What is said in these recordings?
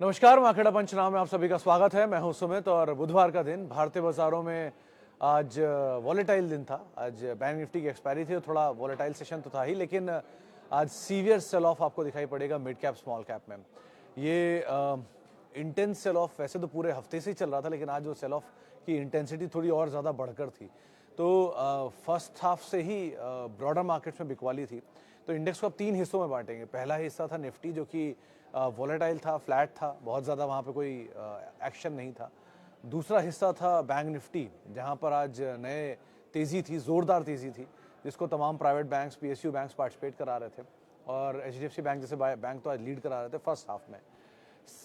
नमस्कार, मार्केट पंचनामा में आप सभी का स्वागत है। मैं हूं सुमित और बुधवार का दिन भारतीय बाजारों में आज वॉलेटाइल दिन था। आज बैंक निफ्टी की एक्सपायरी थी और थोड़ा वॉलेटाइल सेशन तो था ही, लेकिन आज सीवियर सेल ऑफ आपको दिखाई पड़ेगा मिड कैप स्मॉल कैप में। ये इंटेंस सेल ऑफ वैसे तो पूरे हफ्ते से ही चल रहा था, लेकिन आज वो सेल ऑफ की इंटेंसिटी थोड़ी और ज़्यादा बढ़कर थी। तो फर्स्ट हाफ से ही ब्रॉडर मार्केट्स में बिकवाली थी। तो इंडेक्स को अब तीन हिस्सों में बांटेंगे। पहला हिस्सा था निफ्टी, जो कि वॉलेटाइल था, फ्लैट था, बहुत ज़्यादा वहाँ पे कोई एक्शन नहीं था। दूसरा हिस्सा था बैंक निफ्टी, जहाँ पर आज नए तेज़ी थी, ज़ोरदार तेज़ी थी, जिसको तमाम private banks, PSU banks participate करा रहे थे और एचडीएफसी बैंक जैसे बैंक तो आज लीड करा रहे थे फर्स्ट हाफ में।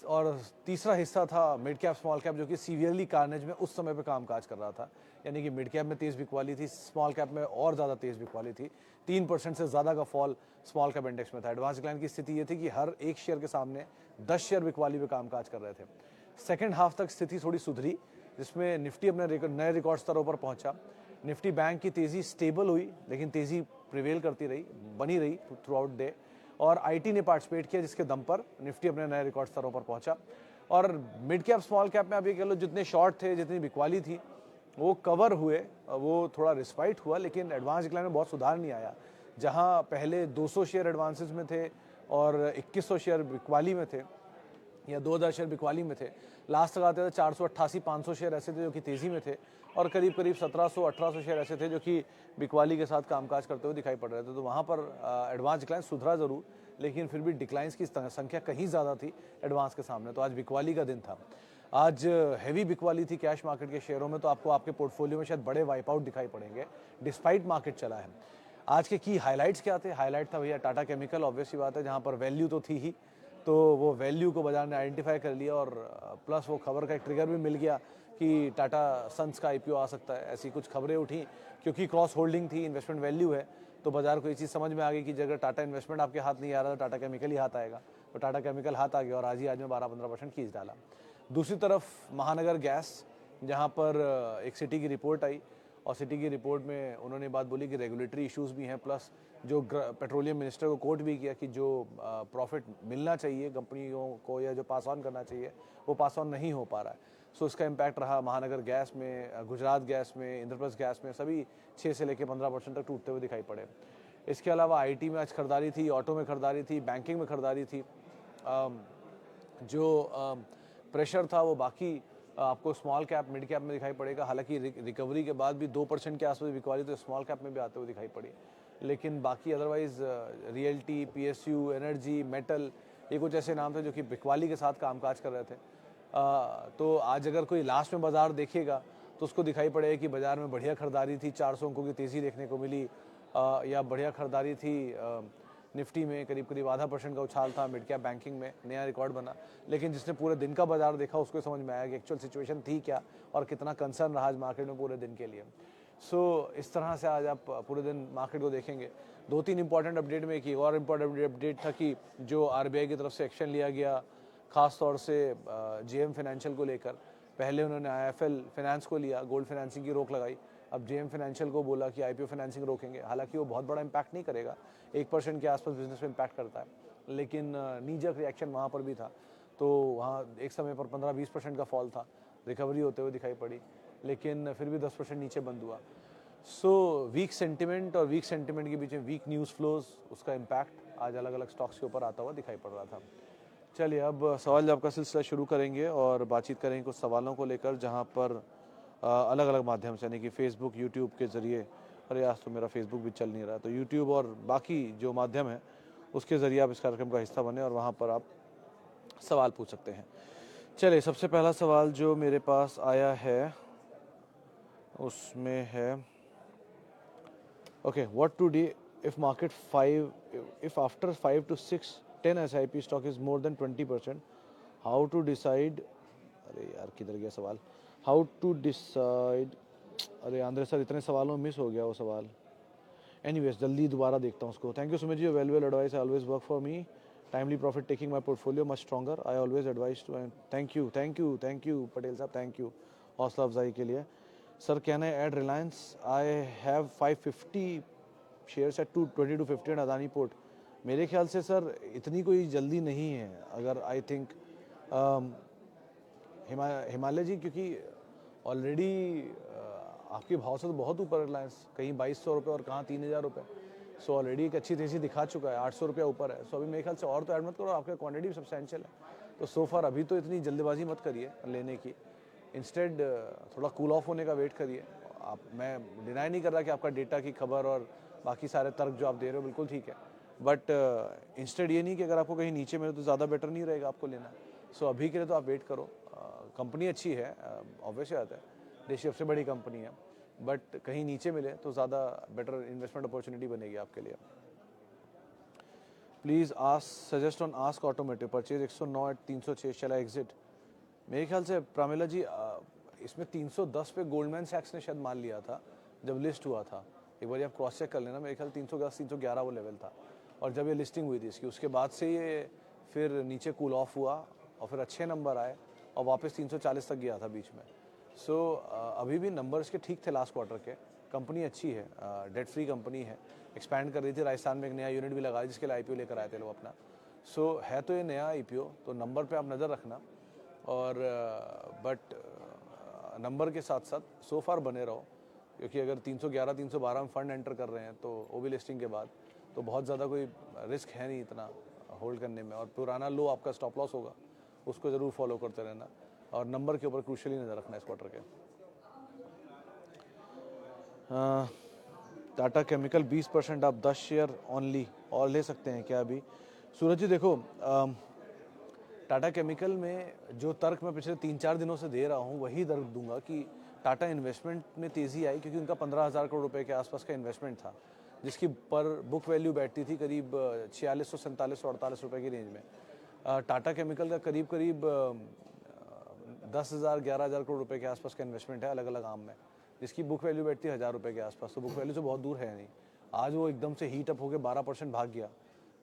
और तीसरा हिस्सा था मिड कैप स्मॉल कैप, जो कि सीवियरली कार्नेज में उस समय पे कामकाज कर रहा था। यानी कि मिड कैप में तेज़ बिकवाली थी, स्मॉल कैप में और ज़्यादा तेज़ बिकवाली थी। 3% से ज़्यादा का फॉल स्मॉल कैप इंडेक्स में था। एडवांस डिक्लाइन की स्थिति ये थी कि हर एक शेयर के सामने 10 शेयर बिकवाली पे कामकाज कर रहे थे। सेकेंड हाफ तक स्थिति थोड़ी सुधरी, जिसमें निफ्टी अपने नए रिकॉर्ड स्तरों पर पहुंचा। निफ्टी बैंक की तेज़ी स्टेबल हुई, लेकिन तेज़ी प्रिवेल करती रही, बनी रही थ्रू आउट डे। और आईटी ने पार्टिसिपेट किया, जिसके दम पर निफ्टी अपने नए रिकॉर्ड स्तरों पर पहुंचा। और मिड कैप स्मॉल कैप में आप ये कह लो, जितने शॉर्ट थे, जितनी बिकवाली थी, वो कवर हुए, वो थोड़ा रिस्पाइट हुआ, लेकिन एडवांस डिक्लाइन में बहुत सुधार नहीं आया। जहां पहले 200 शेयर एडवांसेस में थे और 2100 शेयर बिकवाली में थे या 2000 शेयर बिकवाली में थे, लास्ट तक आते थे 488 500 शेयर ऐसे थे जो कि तेज़ी में थे, और करीब करीब 1700 1800 शेयर ऐसे थे जो कि बिकवाली के साथ कामकाज करते हुए दिखाई पड़ रहे थे। तो वहाँ पर एडवांस डिक्लाइन सुधरा ज़रूर, लेकिन फिर भी डिक्लाइंस की संख्या कहीं ज़्यादा थी एडवांस के सामने। तो आज बिकवाली का दिन था। आज हैवी बिकवाली थी कैश मार्केट के शेयरों में, तो आपको आपके पोर्टफोलियो में शायद बड़े वाइप आउट दिखाई पड़ेंगे डिस्पाइट मार्केट चला है। आज के की हाइलाइट्स क्या थे? हाईलाइट था भैया टाटा केमिकल, ऑब्वियस सी बात है, जहाँ पर वैल्यू तो थी ही, तो वो वैल्यू को बाजार ने आइडेंटिफाई कर लिया और प्लस वो खबर का एक ट्रिगर भी मिल गया कि टाटा सन्स का आईपीओ आ सकता है। ऐसी कुछ खबरें उठी, क्योंकि क्रॉस होल्डिंग थी, इन्वेस्टमेंट वैल्यू है, तो बाजार को ये चीज़ समझ में आ गई कि अगर टाटा इन्वेस्टमेंट आपके हाथ नहीं आ रहा तो टाटा केमिकल ही हाथ आएगा। तो टाटा केमिकल हाथ आ गया और आज में 12-15% खींच डाला। दूसरी तरफ महानगर गैस, जहाँ पर एक सिटी की रिपोर्ट आई और सिटी की रिपोर्ट में उन्होंने बात बोली कि रेगुलेटरी इश्यूज भी हैं, प्लस जो पेट्रोलियम मिनिस्टर को कोट भी किया कि जो प्रॉफिट मिलना चाहिए कंपनियों को या जो पास ऑन करना चाहिए वो पास ऑन नहीं हो पा रहा है। सो इसका इम्पैक्ट रहा महानगर गैस में, गुजरात गैस में, इंद्रप्रस्थ गैस में, सभी 6 से लेकर 15% तक टूटते हुए दिखाई पड़े। इसके अलावा आईटी में आज खरीदारी थी, ऑटो में खरीदारी थी, बैंकिंग में खरीदारी थी। जो प्रेशर था वो बाकी आपको स्मॉल कैप मिड कैप में दिखाई पड़ेगा। हालांकि रिकवरी के बाद भी 2% के आसपास बिकवाली तो स्मॉल कैप में भी आते हुए दिखाई पड़ी, लेकिन बाकी otherwise realty, PSU, energy, metal, ये कुछ ऐसे नाम थे जो कि बिकवाली के साथ कामकाज कर रहे थे। तो आज अगर कोई लास्ट में बाजार देखेगा तो उसको दिखाई पड़ेगा कि बाजार में बढ़िया खरीदारी थी, 400 अंकों की तेज़ी देखने को मिली, या बढ़िया खरीदारी थी निफ्टी में, करीब करीब 0.5% का उछाल था, मिड कैप बैंकिंग में नया रिकॉर्ड बना। लेकिन जिसने पूरे दिन का बाजार देखा उसको समझ में आया कि एक्चुअल सिचुएशन थी क्या और कितना कंसर्न रहा आज मार्केट में पूरे दिन के लिए। सो इस तरह से आज आप पूरे दिन मार्केट को देखेंगे। 2-3 इंपॉर्टेंट अपडेट में, एक और इम्पॉर्टेंट अपडेट था कि जो आरबीआई की तरफ से एक्शन लिया गया, खास तौर से जेएम फाइनेंशियल को लेकर। पहले उन्होंने आईएफएल फाइनेंस को लिया, गोल्ड फाइनेंसिंग की रोक लगाई, अब जेएम फाइनेंशियल को बोला कि आईपीओ फाइनेंसिंग रोकेंगे। हालांकि वो बहुत बड़ा इम्पैक्ट नहीं करेगा, 1% के आसपास बिजनेस में इम्पैक्ट करता है, लेकिन नीजक रिएक्शन वहाँ पर भी था। तो वहाँ एक समय पर 15-20% का फॉल था, रिकवरी होते हुए दिखाई पड़ी, लेकिन फिर भी 10% नीचे बंद हुआ। सो वीक सेंटिमेंट और वीक सेंटिमेंट के बीच में वीक न्यूज़ फ्लोज, उसका इम्पैक्ट आज अलग अलग स्टॉक्स के ऊपर आता हुआ दिखाई पड़ रहा था। चलिए अब सवाल जवाब का सिलसिला शुरू करेंगे और बातचीत करेंगे कुछ सवालों को लेकर, जहां पर अलग अलग माध्यम से, यानी कि फेसबुक, यूट्यूब के ज़रिए, अरे आज तो मेरा फेसबुक भी चल नहीं रहा, तो यूट्यूब और बाकी जो माध्यम है उसके ज़रिए आप इस कार्यक्रम का हिस्सा बने और वहाँ पर आप सवाल पूछ सकते हैं। चलिए सबसे पहला सवाल जो मेरे पास आया है उसमें है, okay, what to do if market 5 if after 5 to 6 10 SIP stock is more than 20%, how to decide, अरे यार किधर गया सवाल, हाउ टू डिसाइड, अरे आंद्रे सर इतने सवालों में मिस हो गया वो सवाल। एनीवेज जल्दी दोबारा देखता हूँ उसको। Thank you Sumit ji, well advice, I always work for me, timely profit taking my portfolio much stronger, I always advice to, thank you Patel साहब, थैंक यू हौसला अफजाई के लिए। Sir can I add Reliance, I have 550 shares at 220 to 50 and Adani port. मेरे ख्याल से sir इतनी कोई जल्दी नहीं है, अगर आई थिंक हिमालय जी, क्योंकि ऑलरेडी आपके भाव से तो बहुत ऊपर रिलायंस, कहीं 2200 रुपये और कहाँ 3000 रुपये। सो ऑलरेडी एक अच्छी तेजी दिखा चुका है, 800 रुपया ऊपर है। सो अभी मेरे ख्याल से और तो ऐड मत करो, आपका क्वांटिटी भी सब्सटेंशियल है। तो सो फार अभी तो इतनी जल्दबाजी मत करिए लेने की, इंस्टेड थोड़ा कूल ऑफ होने का वेट करिए। आप, मैं डिनाई नहीं कर रहा कि आपका डेटा की खबर और बाकी सारे तर्क जो आप दे रहे हो बिल्कुल ठीक है, बट इंस्टेड ये नहीं कि अगर आपको कहीं नीचे मिले तो ज़्यादा बेटर नहीं रहेगा आपको लेना। सो अभी के लिए तो आप वेट करो। कंपनी अच्छी है, ऑब्वियस बात है, देश की सबसे बड़ी कंपनी है, बट कहीं नीचे मिले तो ज़्यादा बेटर इन्वेस्टमेंट अपॉर्चुनिटी बनेगी आपके लिए। Please suggest on ask automotive purchase 109 at 306 चला एग्जिट। मेरे ख्याल से प्रामिला जी इसमें 310 पे गोल्डमैन सैक्स ने शायद मान लिया था जब लिस्ट हुआ था। एक बार आप क्रॉस चेक कर लेना, मेरे ख्याल 310 311 वो लेवल था। और जब ये लिस्टिंग हुई थी इसकी, उसके बाद से ये फिर नीचे कूल ऑफ हुआ और फिर अच्छे नंबर आए और वापस 340 तक गया था बीच में। सो अभी भी नंबर्स के ठीक थे लास्ट क्वार्टर के। कंपनी अच्छी है, डेट फ्री कंपनी है, एक्सपैंड कर रही थी, राजस्थान में एक नया यूनिट भी लगाया जिसके लिए आईपीओ लेकर आए थे लोग अपना। सो है तो ये नया आईपीओ, तो नंबर पे आप नज़र रखना, और बट नंबर के साथ साथ सो फार बने रहो, क्योंकि अगर 311 312 में फंड एंटर कर रहे हैं तो वो भी लिस्टिंग के बाद, तो बहुत ज़्यादा कोई रिस्क है नहीं इतना होल्ड करने में। और पुराना लो आपका स्टॉप लॉस होगा, उसको ज़रूर फॉलो करते रहना, और नंबर के ऊपर क्रूशियली नज़र रखना इस क्वार्टर के। टाटा केमिकल 20%, आप 10 शेयर ओनली और ले सकते हैं क्या अभी? सूरज जी देखो, टाटा केमिकल में जो तर्क मैं पिछले 3-4 दिनों से दे रहा हूँ वही तर्क दूंगा कि टाटा इन्वेस्टमेंट में तेज़ी आई क्योंकि उनका 15,000 करोड़ रुपए के आसपास का इन्वेस्टमेंट था, जिसकी पर बुक वैल्यू बैठती थी करीब 4600 4700 48 रुपये की रेंज में। टाटा केमिकल का करीब 10,000 11,000 करोड़ रुपए के आसपास का इन्वेस्टमेंट है अलग अलग आर्म में, जिसकी बुक वैल्यू बैठती है 1000 रुपये के आसपास। तो बुक वैल्यू से बहुत दूर है नहीं। आज वो एकदम से हीट अप होकर 12% भाग गया,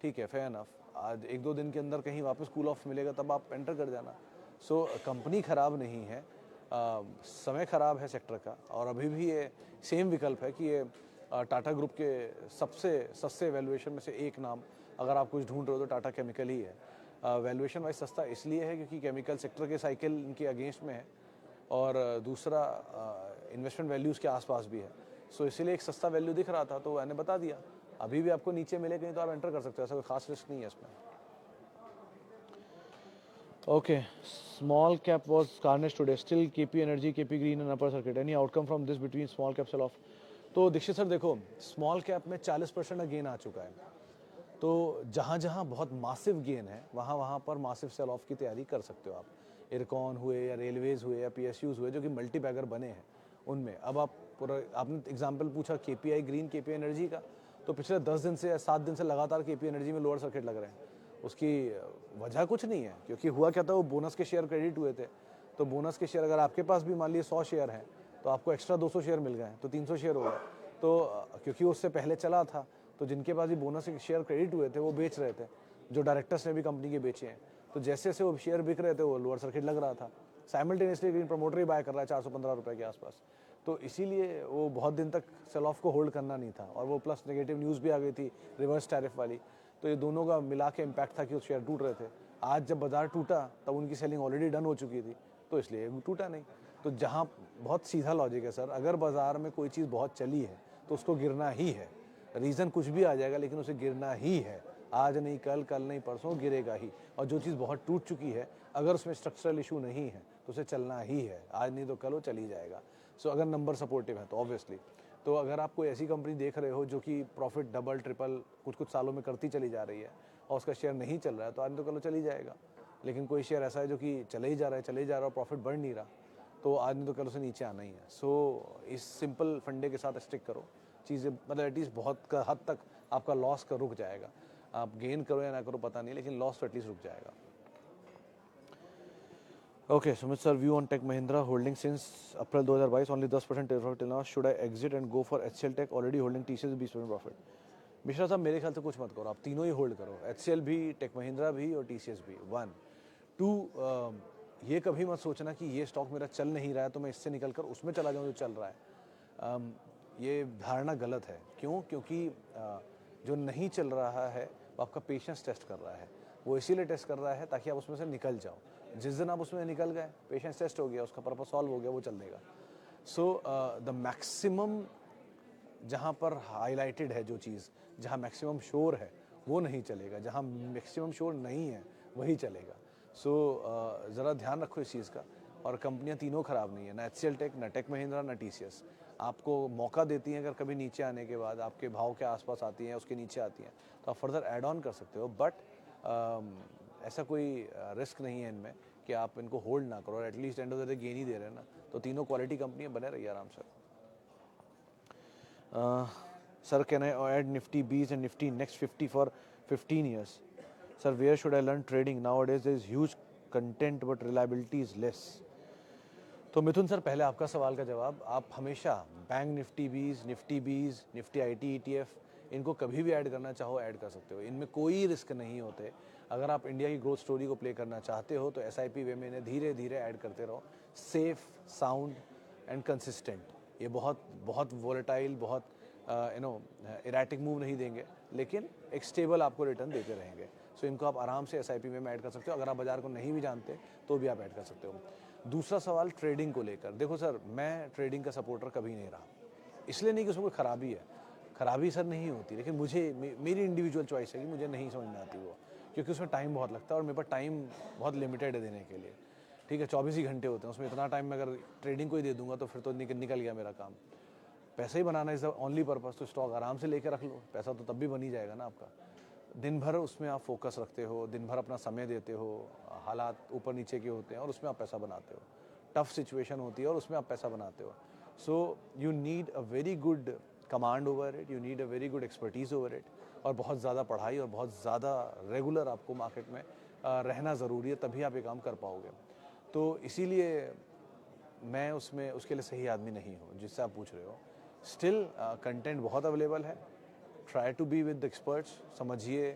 ठीक है, फेयर इनफ। आज 1-2 दिन के अंदर कहीं वापस कूल ऑफ मिलेगा तब आप एंटर कर जाना। सो कंपनी ख़राब नहीं है, समय ख़राब है सेक्टर का, और अभी भी ये सेम विकल्प है कि ये टाटा ग्रुप के सबसे सस्ते वैल्यूएशन में से एक नाम अगर आप कुछ ढूंढ रहे हो तो टाटा केमिकल ही है। वैल्यूएशन वाइज सस्ता इसलिए है क्योंकि केमिकल सेक्टर के साइकिल इनके अगेंस्ट में है, और दूसरा इन्वेस्टमेंट वैल्यूज़ के आसपास भी है। सो इसीलिए एक सस्ता वैल्यू दिख रहा था तो मैंने बता दिया। अभी भी आपको नीचे मिले कहीं तो आप एंटर कर सकते हो, ऐसा कोई खास रिस्क नहीं है इसमें। Okay, small cap was carnage today, still KP energy, KP green and upper circuit, any outcome from this between small cap sell off? तो दीक्षित सर देखो, स्मॉल कैप में 40% का गेन आ चुका है, तो जहाँ जहाँ बहुत मासिव गेन है वहाँ वहाँ पर मासिव सेल ऑफ की तैयारी कर सकते हो आप। इरकॉन हुए या रेलवेज हुए या पीएसयूज हुए जो कि मल्टी बैगर बने हैं उनमें। अब आप पूरा, आपने एग्जांपल पूछा केपीआई ग्रीन, केपी एनर्जी का, तो पिछले 10 दिन से या 7 दिन से लगातार केपी एनर्जी में लोअर सर्किट लग रहे हैं। उसकी वजह कुछ नहीं है, क्योंकि हुआ क्या था, वो बोनस के शेयर क्रेडिट हुए थे, तो बोनस के शेयर अगर आपके पास भी मान लिए 100 शेयर हैं तो आपको एक्स्ट्रा 200 शेयर मिल गए, तो 300 शेयर हो गए। तो क्योंकि उससे पहले चला था तो जिनके पास भी बोनस के शेयर क्रेडिट हुए थे वो बेच रहे थे, जो डायरेक्टर्स ने भी कंपनी के बेचे हैं। तो जैसे जैसे वो शेयर बिक रहे थे वो लोअर सर्किट लग रहा था। साइमल्टेनियसली ग्रीन प्रमोटर ही बाय कर रहा है 415 रुपये के आसपास, तो इसीलिए वो बहुत दिन तक सेल ऑफ को होल्ड करना नहीं था। और वो प्लस नेगेटिव न्यूज़ भी आ गई थी रिवर्स टैरिफ वाली, तो ये दोनों का मिला के इम्पैक्ट था कि वो शेयर टूट रहे थे। आज जब बाजार टूटा तब उनकी सेलिंग ऑलरेडी डन हो चुकी थी, तो इसलिए टूटा नहीं। तो जहाँ बहुत सीधा लॉजिक है सर, अगर बाजार में कोई चीज़ बहुत चली है तो उसको गिरना ही है, रीज़न कुछ भी आ जाएगा लेकिन उसे गिरना ही है। आज नहीं कल, कल नहीं परसों गिरेगा ही। और जो चीज़ बहुत टूट चुकी है अगर उसमें स्ट्रक्चरल इशू नहीं है तो उसे चलना ही है, आज नहीं तो कल वो चल ही जाएगा। सो अगर नंबर सपोर्टिव है तो ऑब्वियसली, तो अगर आप कोई ऐसी कंपनी देख रहे हो जो कि प्रॉफिट डबल ट्रिपल कुछ कुछ सालों में करती चली जा रही है और उसका शेयर नहीं चल रहा है तो आज नहीं तो कल वो चल ही जाएगा। लेकिन कोई शेयर ऐसा है जो कि चले ही जा रहा है, चले ही जा रहा है और प्रॉफिट बढ़ नहीं रहा, तो आज नहीं तो कल उसे नीचे आना ही है। सो इस सिंपल फंडे के साथ स्टिक करो, चीज़ें मतलब एटलीस्ट बहुत हद तक आपका लॉस का रुक जाएगा। आप गेन करो या ना करो पता नहीं, लेकिन लॉस तो एटलीस्ट रुक जाएगा। Okay, Sumit sir, view on Tech Mahindra holding since April 2022 only 10% profit till now, should I exit and go for HCL tech already holding TCS 20% profit? Mishra साहब मेरे ख्याल से कुछ मत करो, आप तीनों ही होल्ड करो, एचसीएल भी, टेक महिंद्रा भी और टीसीएस भी। 1 2 ये कभी मत सोचना कि ये स्टॉक मेरा चल नहीं रहा है तो मैं इससे निकल कर उसमें चला जाऊँ जो चल रहा है। ये धारणा गलत है। क्यों? क्योंकि जो नहीं चल रहा है वो आपका पेशेंस टेस्ट कर रहा है, वो इसीलिए टेस्ट कर रहा है ताकि आप उसमें से निकल जाओ। जिस दिन आप उसमें निकल गए, पेशेंस टेस्ट हो गया, उसका पर्पस सॉल्व हो गया, वो चल देगा। सो द मैक्सिमम जहाँ पर हाईलाइटेड है जो चीज़, जहाँ मैक्सिमम शोर है वो नहीं चलेगा, जहाँ मैक्सिमम शोर नहीं है वही चलेगा। सो ज़रा ध्यान रखो इस चीज़ का। और कंपनियां तीनों ख़राब नहीं है, ना HCL टेक, ना टेक महिंद्रा, ना TCS। आपको मौका देती हैं, अगर कभी नीचे आने के बाद आपके भाव के आसपास आती हैं, उसके नीचे आती हैं, तो आप फर्दर ऐड ऑन कर सकते हो। बट ऐसा कोई रिस्क नहीं है इनमें कि आप इनको होल्ड ना करो, और at least end of the day gain ही दे रहे हैं ना, तो तीनों क्वालिटी कंपनियां बने रही आराम से। Sir, can I add Nifty Bs and Nifty Next 50 for 15 years? Sir, where should I learn trading? Nowadays there is huge content but reliability is less. तो मिथुन सर, पहले आपका सवाल का जवाब, आप हमेशा बैंक निफ्टी बीज, निफ्टी IT ETF, इनको कभी भी ऐड करना चाहो ऐड कर सकते हो, इनमें कोई रिस्क नहीं होते। अगर आप इंडिया की ग्रोथ स्टोरी को प्ले करना चाहते हो तो SIP वे में इन्हें धीरे धीरे ऐड करते रहो, सेफ, साउंड एंड कंसिस्टेंट। ये बहुत वोलेटाइल, बहुत इरेटिक मूव नहीं देंगे, लेकिन एक स्टेबल आपको रिटर्न देते रहेंगे। सो इनको आप आराम से SIP में ऐड कर सकते हो। अगर आप बाजार को नहीं भी जानते तो भी आप ऐड कर सकते हो। दूसरा सवाल ट्रेडिंग को लेकर, देखो सर, मैं ट्रेडिंग का सपोर्टर कभी नहीं रहा, इसलिए नहीं कि उसमें कोई खराबी है, खराबी सर नहीं होती, लेकिन मेरी इंडिविजुअल चॉइस है कि मुझे नहीं समझ में आती वो, क्योंकि उसमें टाइम बहुत लगता है और मेरे पास टाइम बहुत लिमिटेड है देने के लिए। ठीक है, 24 ही घंटे होते हैं, उसमें इतना टाइम मैं अगर ट्रेडिंग को ही दे दूंगा तो फिर तो निकल गया मेरा काम। पैसा ही बनाना इज द ओनली पर्पस, तो स्टॉक आराम से लेके रख लो, पैसा तो तब भी बन ही जाएगा ना आपका। दिन भर उसमें आप फोकस रखते हो, दिन भर अपना समय देते हो, हालात ऊपर नीचे के होते हैं और उसमें आप पैसा बनाते हो, टफ सिचुएशन होती है और उसमें आप पैसा बनाते हो। So you need a very good command over it, you need a very good expertise over it, और बहुत ज़्यादा पढ़ाई और बहुत ज़्यादा रेगुलर आपको मार्केट में रहना ज़रूरी है, तभी आप ये काम कर पाओगे। तो इसीलिए मैं उसमें उसके लिए सही आदमी नहीं हूँ जिससे आप पूछ रहे हो। स्टिल कंटेंट बहुत अवेलेबल है, try to be with experts, समझिए,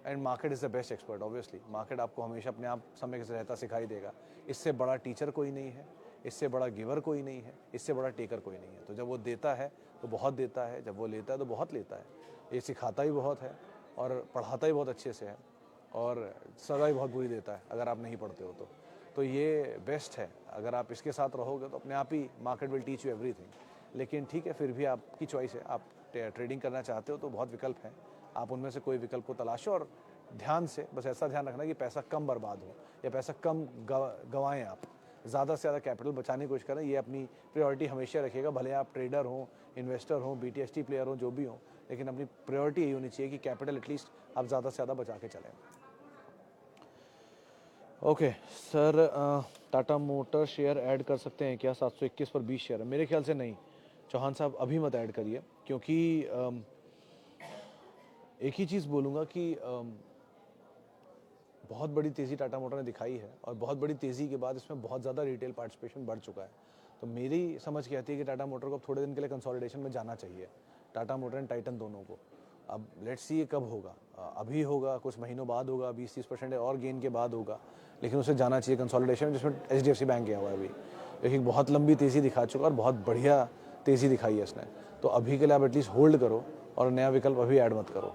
and market is the best expert. Obviously market आपको हमेशा अपने आप समय से रहता सिखाई देगा। इससे बड़ा टीचर कोई नहीं है, इससे बड़ा गिवर कोई नहीं है, इससे बड़ा टेकर कोई नहीं है। तो जब वो देता है तो बहुत देता है, जब वो लेता है तो बहुत लेता है। ये सिखाता ही बहुत है और पढ़ाता ही बहुत अच्छे से है, और सजा ही बहुत बुरी देता है अगर आप नहीं पढ़ते हो तो ये बेस्ट है। अगर आप इसके साथ रहोगे तो अपने आप ही market will teach you everything. लेकिन ठीक है, फिर भी आपकी चॉइस है, आप ट्रेडिंग करना चाहते हो तो बहुत विकल्प हैं, आप उनमें से कोई विकल्प को तलाशो, और ध्यान से बस ऐसा ध्यान रखना कि पैसा कम बर्बाद हो या पैसा कम गंवाएं आप, ज़्यादा से ज़्यादा कैपिटल बचाने की कोशिश करें। ये अपनी प्रायोरिटी हमेशा रखिएगा, भले आप ट्रेडर हों, इन्वेस्टर हों, BTST प्लेयर हों, जो भी हों, लेकिन अपनी प्रायोरिटी यही होनी चाहिए कि कैपिटल एटलीस्ट आप ज़्यादा से ज़्यादा बचा के चलें। Okay sir, Tata motor share add कर सकते हैं क्या? 721 पर 20 शेयर है, मेरे ख्याल से नहीं। चौहान साहब अभी मत ऐड करिए, क्योंकि एक ही चीज़ बोलूँगा कि बहुत बड़ी तेज़ी टाटा मोटर ने दिखाई है, और बहुत बड़ी तेज़ी के बाद इसमें बहुत ज़्यादा रिटेल पार्टिसिपेशन बढ़ चुका है। तो मेरी समझ कहती है कि टाटा मोटर को अब थोड़े दिन के लिए कंसोलिडेशन में जाना चाहिए, टाटा मोटर एंड टाइटन दोनों को। अब लेट्स सी ये कब होगा, अभी होगा, कुछ महीनों बाद होगा, 20-30% और गेन के बाद होगा, लेकिन उसे जाना चाहिए कंसोलिडेशन, जिसमें HDFC बैंक गया हुआ है अभी, लेकिन बहुत लंबी तेज़ी दिखा चुका और बहुत बढ़िया तेज़ी दिखाई है इसने। तो अभी के लिए आप एटलीस्ट होल्ड करो और नया विकल्प अभी ऐड मत करो,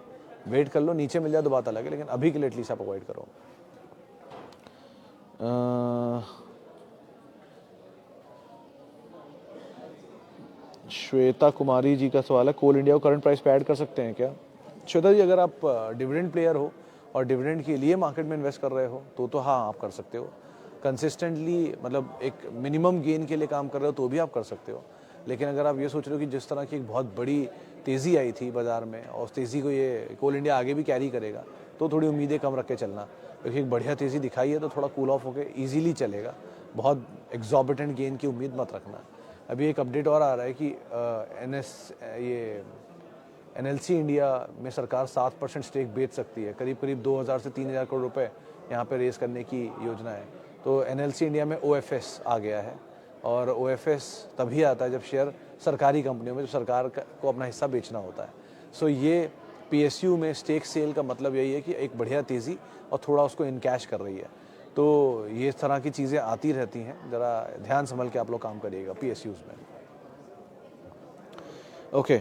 वेट कर लो, नीचे मिल जाए तो बात अलग है, लेकिन अभी के लिए एटलीस्ट आप अवॉइड करो। श्वेता कुमारी जी का सवाल है, कोल इंडिया को करंट प्राइस पे ऐड कर सकते हैं क्या? श्वेता जी, अगर आप डिविडेंड प्लेयर हो और डिविडेंड के लिए मार्केट में इन्वेस्ट कर रहे हो तो हाँ आप कर सकते हो। कंसिस्टेंटली, मतलब एक मिनिमम गेन के लिए काम कर रहे हो तो भी आप कर सकते हो। लेकिन अगर आप ये सोच रहे हो कि जिस तरह की एक बहुत बड़ी तेज़ी आई थी बाज़ार में, और उस तेज़ी को ये कोल इंडिया आगे भी कैरी करेगा, तो थोड़ी उम्मीदें कम रख के चलना, क्योंकि एक बढ़िया तेज़ी दिखाई है तो थोड़ा कूल ऑफ होकर ईजिली चलेगा, बहुत एग्जॉर्बिटेंट गेन की उम्मीद मत रखना। अभी एक अपडेट और आ रहा है कि NLC इंडिया में सरकार 7% स्टेक बेच सकती है, करीब करीब 2000 से 3000 करोड़ रुपए यहाँ पे रेस करने की योजना है। तो NLC इंडिया में OFS आ गया है, और OFS तभी आता है जब शेयर सरकारी कंपनियों में, जो सरकार को अपना हिस्सा बेचना होता है। सो ये PSU में स्टेक सेल का मतलब यही है कि एक बढ़िया तेज़ी और थोड़ा उसको इनकैश कर रही है। तो ये इस तरह की चीज़ें आती रहती हैं, ज़रा ध्यान संभल के आप लोग काम करिएगा PSUs में। Okay,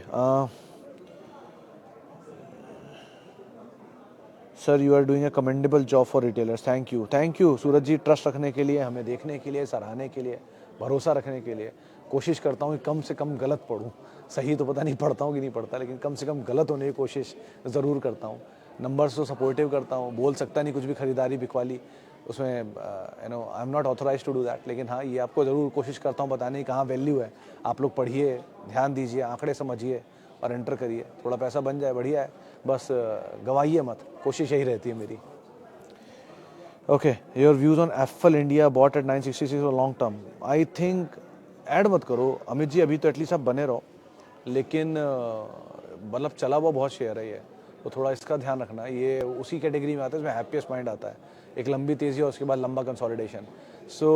sir you are doing a commendable job for retailers, thank you Suraj ji, trust रखने के लिए, हमें देखने के लिए, सराहने के लिए, भरोसा रखने के लिए। कोशिश करता हूँ कि कम से कम गलत पढ़ूँ, सही तो पता नहीं पढ़ता हूँ कि नहीं पढ़ता, लेकिन कम से कम गलत होने की कोशिश ज़रूर करता हूँ। नंबर्स को सपोर्टिव करता हूँ, बोल सकता नहीं कुछ भी खरीदारी बिकवाली, उसमें you know I am not authorise to do that, लेकिन हाँ ये आपको ज़रूर कोशिश करता हूँ बताने की कहाँ वैल्यू है। आप लोग पढ़िए, ध्यान दीजिए, आंकड़े समझिए और एंटर करिए, थोड़ा पैसा बन जाए बढ़िया है, बस गवाइए मत, कोशिश यही रहती है मेरी। Okay, your views on Apple India bought at 966 for long term. I think add मत करो अमित जी, अभी तो एटलीस्ट आप बने रहो, लेकिन मतलब चला हुआ बहुत शेयर है ये, तो थोड़ा इसका ध्यान रखना। ये उसी कैटेगरी में आता है जिसमें हैप्पीएस्ट माइंड आता है, एक लंबी तेज़ी और उसके बाद लंबा कंसोलिडेशन। सो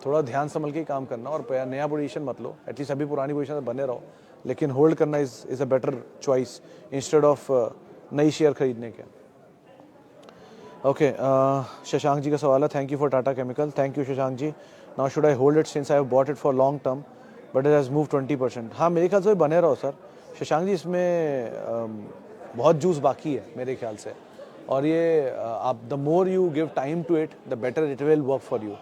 थोड़ा ध्यान संभल के काम करना और नया पोजीशन मत लो, एटलीस्ट अभी पुरानी पोजीशन में बने रहो, लेकिन होल्ड करना is a better choice instead of नई शेयर खरीदने के। ओके, शशांक जी का सवाल है, thank you for Tata chemical. Thank you Shashank ji. Now should I hold it since I have bought it for long term but it has move 20%। हाँ मेरे ख्याल से बने रहो सर शशांक जी, इसमें बहुत जूस बाकी है मेरे ख्याल से, और ये आप the more you give time to it the better it will work for you.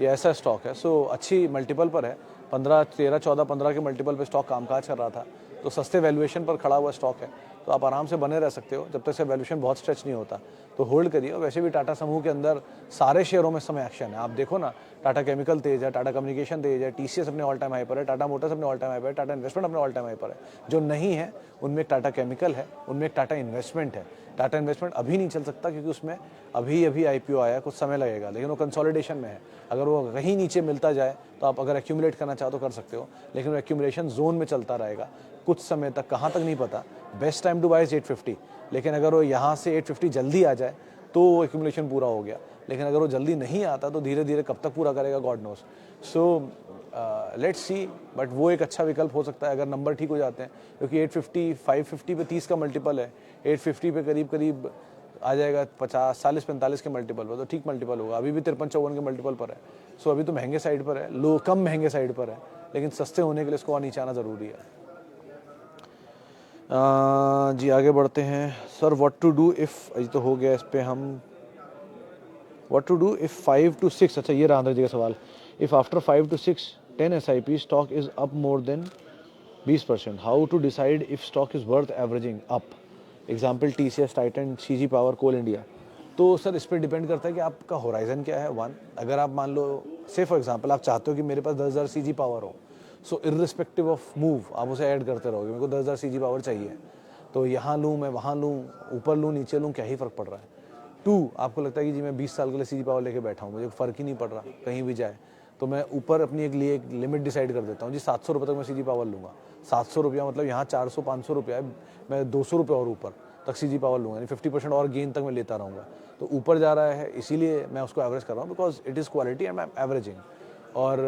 ये ऐसा स्टॉक है, सो अच्छी मल्टीपल पर है, 15, 13, 14, 15 के मल्टीपल पे स्टॉक कामकाज कर रहा था, तो सस्ते वैल्यूएशन पर खड़ा हुआ स्टॉक है, तो आप आराम से बने रह सकते हो जब तक से वैल्यूएशन बहुत स्ट्रेच नहीं होता, तो होल्ड करिए। और वैसे भी टाटा समूह के अंदर सारे शेयरों में समय एक्शन है, आप देखो ना, टाटा केमिकल तेज है, टाटा कम्युनिकेशन तेज है, टीसीएस अपने ऑल टाइम हाई पर है, टाटा मोटर्स अपने ऑल टाइम हाई पर है, टाटा इन्वेस्टमेंट अपने ऑल टाइम हाई पर है। जो नहीं है उनमें एक टाटा केमिकल है, उनमें एक टाटा इन्वेस्टमेंट है। टाटा इन्वेस्टमेंट अभी नहीं चल सकता क्योंकि उसमें अभी आईपीओ आया है, कुछ समय लगेगा, लेकिन वो कंसोलिडेशन में है। अगर वो कहीं नीचे मिलता जाए तो आप अगर एक्यूमुलेट करना चाहो तो कर सकते हो, लेकिन वो एक्यूमुलेशन जोन में चलता रहेगा कुछ समय तक, कहाँ तक नहीं पता। Best time to buy is 850, लेकिन अगर वो यहाँ से 850 जल्दी आ जाए तो वो एक्यूमुलेशन पूरा हो गया, लेकिन अगर वो जल्दी नहीं आता तो धीरे धीरे कब तक पूरा करेगा God knows. So let's see, but वो एक अच्छा विकल्प हो सकता है अगर नंबर ठीक हो जाते हैं, क्योंकि 850 550 पे 30 का मल्टीपल है, 850 पे करीब करीब आ जाएगा 50 40 45 के मल्टीपल पर, तो ठीक मल्टीपल होगा। अभी भी 53 54 के मल्टीपल पर है, सो अभी तो महंगे साइड पर है, लो कम महंगे साइड पर है, लेकिन सस्ते होने के लिए इसको और नीचे आना ज़रूरी है। जी आगे बढ़ते हैं sir. What to do if, ये तो हो गया इस पे हम, what to do if 5 to 6, अच्छा ये रहा आंध्र जी का सवाल, if after 5 to 6 10 SIP stock is up more than 20%, how to decide if stock is worth averaging up, example TCS, Titan, CG power, coal India. तो सर इस पर depend करता है कि आपका होराइजन क्या है। वन, अगर आप मान लो से फॉर एग्जांपल आप चाहते हो कि मेरे पास 10,000 CG पावर हो, सो इर्रिस्पेक्टिव ऑफ मूव आप उसे ऐड करते रहोगे, मेरे को 10,000 CG पावर चाहिए, तो यहाँ लूँ मैं वहाँ लूँ, ऊपर लूँ नीचे लूँ, क्या ही फ़र्क पड़ रहा है। टू, आपको लगता है कि जी मैं 20 साल के लिए CG पावर लेके बैठा हूँ, मुझे फ़र्क ही नहीं पड़ रहा कहीं भी जाए, तो मैं ऊपर अपनी एक लिए एक लिमिट डिसाइड कर देता हूँ जी 700 रुपये तक मैं CG पावर लूँगा। 700 रुपया मतलब यहाँ 400 500 रुपया है, मैं 200 रुपये और ऊपर तक CG पावर लूँगा, यानी 50% और गेन तक मैं लेता रहूँगा। तो ऊपर जा रहा है इसीलिए मैं उसको एवरेज कर रहा हूँ, because it is quality and I am averaging. और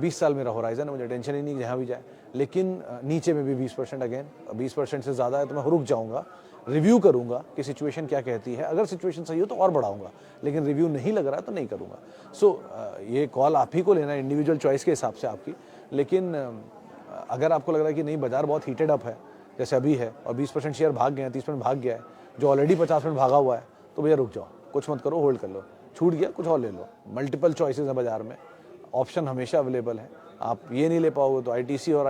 20 साल मेरा होराइजन है, मुझे टेंशन ही नहीं जहाँ भी जाए। लेकिन नीचे में भी 20% अगेन 20% से ज़्यादा है तो मैं रुक जाऊँगा, रिव्यू करूँगा कि सिचुएशन क्या कहती है, अगर सिचुएशन सही हो तो और बढ़ाऊँगा, लेकिन रिव्यू नहीं लग रहा है तो नहीं करूँगा। सो ये कॉल आप ही को लेना है इंडिविजुअल चॉइस के हिसाब से आपकी, लेकिन अगर आपको लग रहा है कि नहीं बाजार बहुत हीटेड अप है जैसे अभी है और 20% शेयर भाग गए हैं, 30% भाग गया है, जो ऑलरेडी 50% भागा हुआ है, तो भैया रुक जाओ, कुछ मत करो, होल्ड कर लो, छूट गया कुछ और ले लो। मल्टीपल चॉइसेस हैं बाजार में, ऑप्शन हमेशा अवेलेबल है। आप ये नहीं ले पाओगे तो ITC और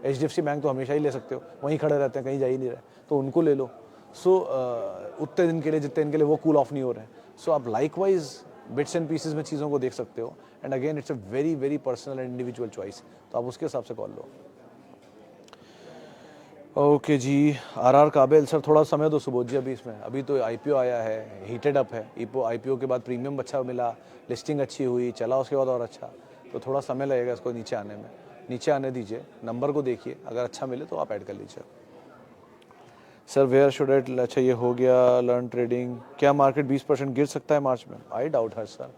HDFC बैंक तो हमेशा ही ले सकते हो, वहीं खड़े रहते हैं, कहीं जा ही नहीं रहे, तो उनको ले लो। सो उतने दिन के लिए जितने दिन के लिए वो कूल ऑफ नहीं हो रहे हैं, सो आप लाइकवाइज बिट्स एंड पीसेस में चीज़ों को देख सकते हो। And again it's a very very personal and individual choice, तो आप उसके हिसाब से कॉल लो। ओके जी, RR काबिल सर थोड़ा समय दो सुबोध जी, अभी इसमें अभी तो IPO आया है, हीटेड अप है, IPO के बाद प्रीमियम अच्छा मिला, लिस्टिंग अच्छी हुई, चला उसके बाद और अच्छा, तो थोड़ा समय लगेगा इसको नीचे आने में, नीचे आने दीजिए, नंबर को देखिए, अगर अच्छा मिले तो आप ऐड कर लीजिए। सर वेयर शुड इट, अच्छा ये हो गया लर्न ट्रेडिंग, क्या मार्केट 20% गिर सकता है मार्च में? आई डाउट हर सर,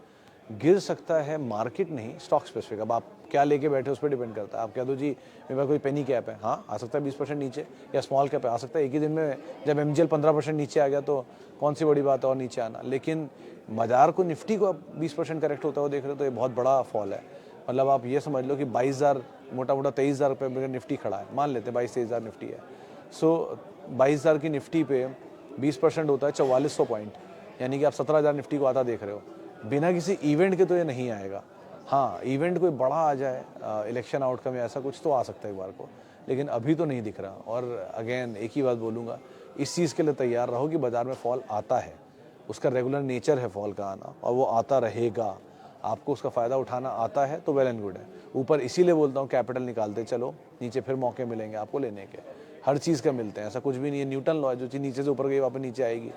गिर सकता है, मार्केट नहीं, स्टॉक स्पेसिफिक। अब आप क्या लेके बैठे उस पर डिपेंड करता है। आप कह दो जी मेरे पास कोई पेनी कैप है, हाँ आ सकता है 20% नीचे, या स्मॉल कैप है आ सकता है, एक ही दिन में जब MGL 15% नीचे आ गया तो कौन सी बड़ी बात है और नीचे आना। लेकिन बाजार को, निफ्टी को आप 20% करेक्ट होता हुआ देख रहे हो तो ये बहुत बड़ा फॉल है। मतलब आप ये समझ लो कि 22,000 मोटा मोटा 23,000 रुपये में निफ्टी खड़ा है, मान लेते हैं 22-23,000 निफ्टी है। सो 22,000 की निफ्टी पे 20% होता है 4400 पॉइंट, यानी कि आप 17,000 निफ्टी को आता देख रहे हो। बिना किसी इवेंट के तो ये नहीं आएगा। हाँ, इवेंट कोई बड़ा आ जाए, इलेक्शन आउटकम या ऐसा कुछ तो आ सकता है एक बार को, लेकिन अभी तो नहीं दिख रहा। और अगेन एक ही बात बोलूँगा, इस चीज़ के लिए तैयार रहो कि बाज़ार में फॉल आता है, उसका रेगुलर नेचर है फॉल का आना, और वो आता रहेगा। आपको उसका फ़ायदा उठाना आता है तो वेल एंड गुड है। ऊपर इसीलिए बोलता हूँ कैपिटल निकालते चलो, नीचे फिर मौके मिलेंगे आपको लेने के, हर चीज़ का मिलते हैं, ऐसा कुछ भी नहीं है। न्यूटन लॉ है, जो चीज़ नीचे से ऊपर गई वापस नीचे आएगी।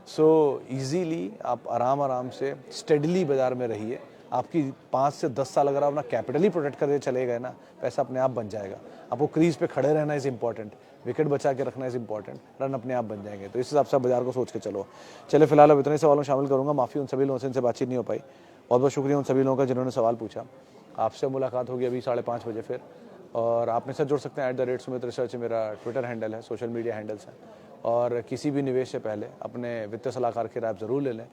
सो ईजीली आप आराम से स्टेडली बाज़ार में रहिए। आपकी 5 से 10 साल अगर आप अपना कैपिटल ही प्रोटेक्ट करके चले गए ना, पैसा अपने आप बन जाएगा। आपको क्रीज पे खड़े रहना इज़ इंपॉर्टेंट, विकेट बचा के रखना इज़ इंपॉर्टेंट, रन अपने आप बन जाएंगे। तो इस हिसाब से आप बाजार को सोच के चलो। चले फिलहाल अब इतने सवालों शामिल करूँगा, माफ़ी उन सभी लोगों से इनसे बातचीत नहीं हो पाई। बहुत बहुत शुक्रिया उन सभी लोगों का जिन्होंने सवाल पूछा। आपसे मुलाकात होगी अभी 5:30 बजे फिर, और आप मेरे साथ जुड़ सकते हैं। @सुमित रिसर्च मेरा ट्विटर हैंडल है, सोशल मीडिया हैंडल्स हैं। और किसी भी निवेश से पहले अपने वित्तीय सलाहकार की राय आप ज़रूर ले लें।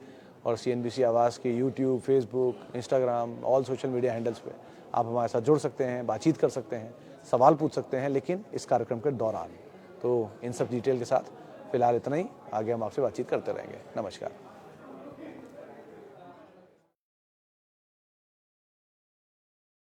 और CNBC आवाज़ की YouTube, Facebook, Instagram, all social media handles पे आप हमारे साथ जुड़ सकते हैं, बातचीत कर सकते हैं, सवाल पूछ सकते हैं, लेकिन इस कार्यक्रम के दौरान। तो इन सब डिटेल के साथ फिलहाल इतना ही, आगे हम आपसे बातचीत करते रहेंगे। नमस्कार।